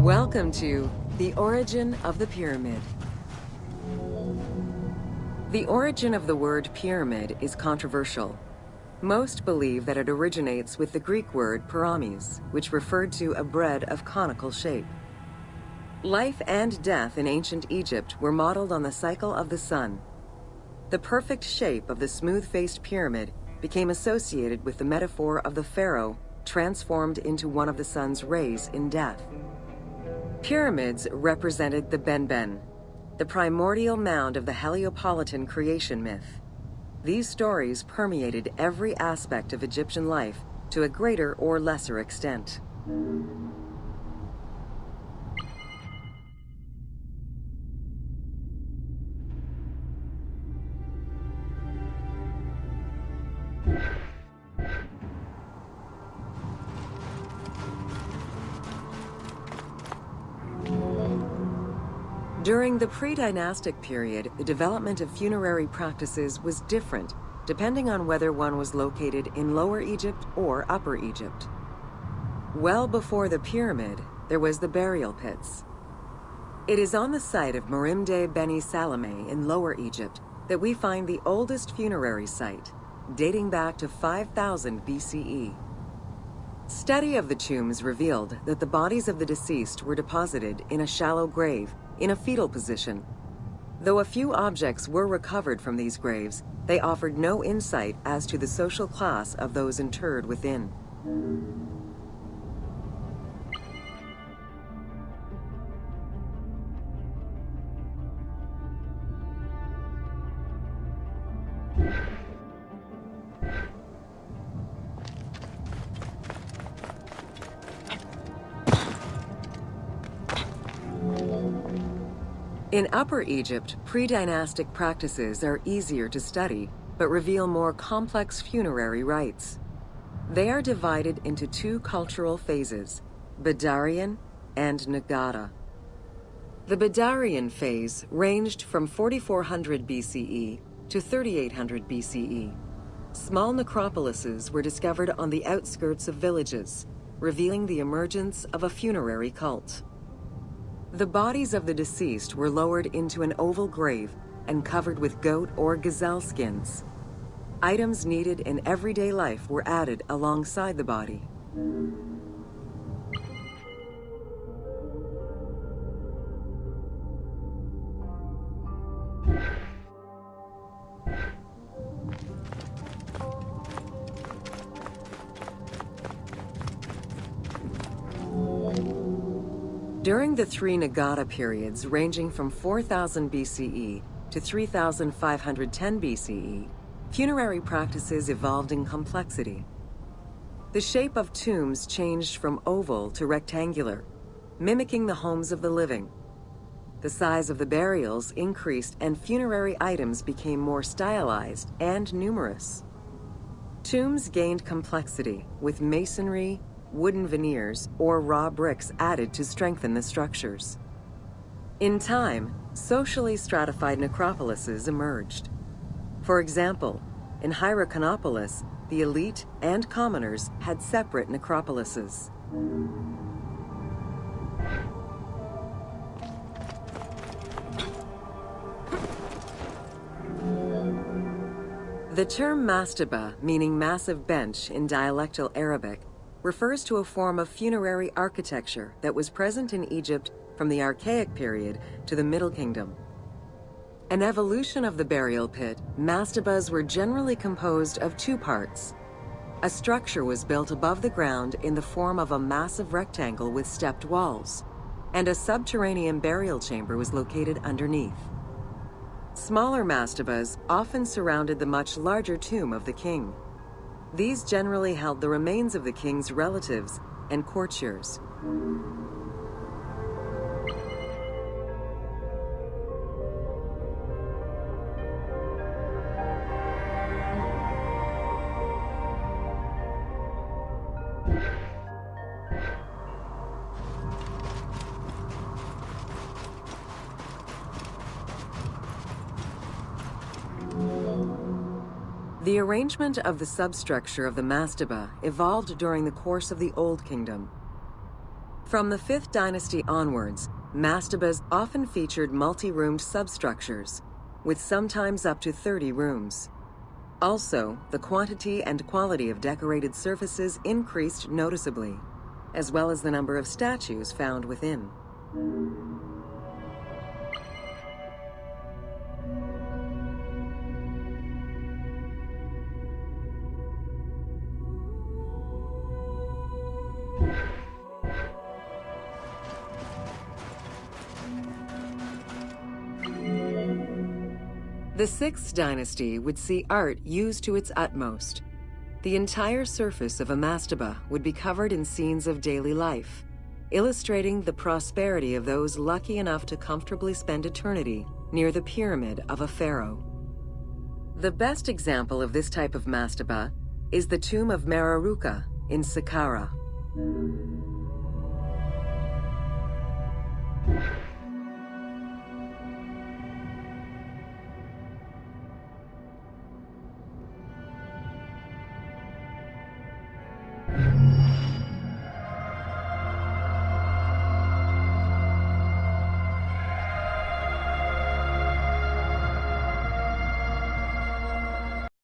Welcome to The Origin of the Pyramid. The origin of the word pyramid is controversial. Most believe that it originates with the Greek word pyramis, which referred to a bread of conical shape. Life and death in ancient Egypt were modeled on the cycle of the sun. The perfect shape of the smooth-faced pyramid became associated with the metaphor of the pharaoh transformed into one of the sun's rays in death. Pyramids represented the Benben, the primordial mound of the Heliopolitan creation myth. These stories permeated every aspect of Egyptian life to a greater or lesser extent. During the pre-dynastic period, the development of funerary practices was different depending on whether one was located in Lower Egypt or Upper Egypt. Well before the pyramid, there was the burial pits. It is on the site of Merimde Beni Salameh in Lower Egypt that we find the oldest funerary site, dating back to 5000 BCE. Study of the tombs revealed that the bodies of the deceased were deposited in a shallow grave in a fetal position. Though a few objects were recovered from these graves, they offered no insight as to the social class of those interred within. In Upper Egypt, pre-dynastic practices are easier to study, but reveal more complex funerary rites. They are divided into two cultural phases, Badarian and Nagada. The Badarian phase ranged from 4400 BCE to 3800 BCE. Small necropolises were discovered on the outskirts of villages, revealing the emergence of a funerary cult. The bodies of the deceased were lowered into an oval grave and covered with goat or gazelle skins. Items needed in everyday life were added alongside the body. During the three Nagada periods ranging from 4000 BCE to 3510 BCE, funerary practices evolved in complexity. The shape of tombs changed from oval to rectangular, mimicking the homes of the living. The size of the burials increased and funerary items became more stylized and numerous. Tombs gained complexity with masonry, wooden veneers, or raw bricks added to strengthen the structures. In time, socially stratified necropolises emerged. For example, in Hierakonpolis, the elite and commoners had separate necropolises. The term mastaba, meaning massive bench in dialectal Arabic, refers to a form of funerary architecture that was present in Egypt from the Archaic period to the Middle Kingdom. An evolution of the burial pit, mastabas were generally composed of two parts. A structure was built above the ground in the form of a massive rectangle with stepped walls, and a subterranean burial chamber was located underneath. Smaller mastabas often surrounded the much larger tomb of the king. These generally held the remains of the king's relatives and courtiers. The arrangement of the substructure of the mastaba evolved during the course of the Old Kingdom. From the 5th dynasty onwards, mastabas often featured multi-roomed substructures, with sometimes up to 30 rooms. Also, the quantity and quality of decorated surfaces increased noticeably, as well as the number of statues found within. The 6th dynasty would see art used to its utmost. The entire surface of a mastaba would be covered in scenes of daily life, illustrating the prosperity of those lucky enough to comfortably spend eternity near the pyramid of a pharaoh. The best example of this type of mastaba is the tomb of Meroruka in Saqqara.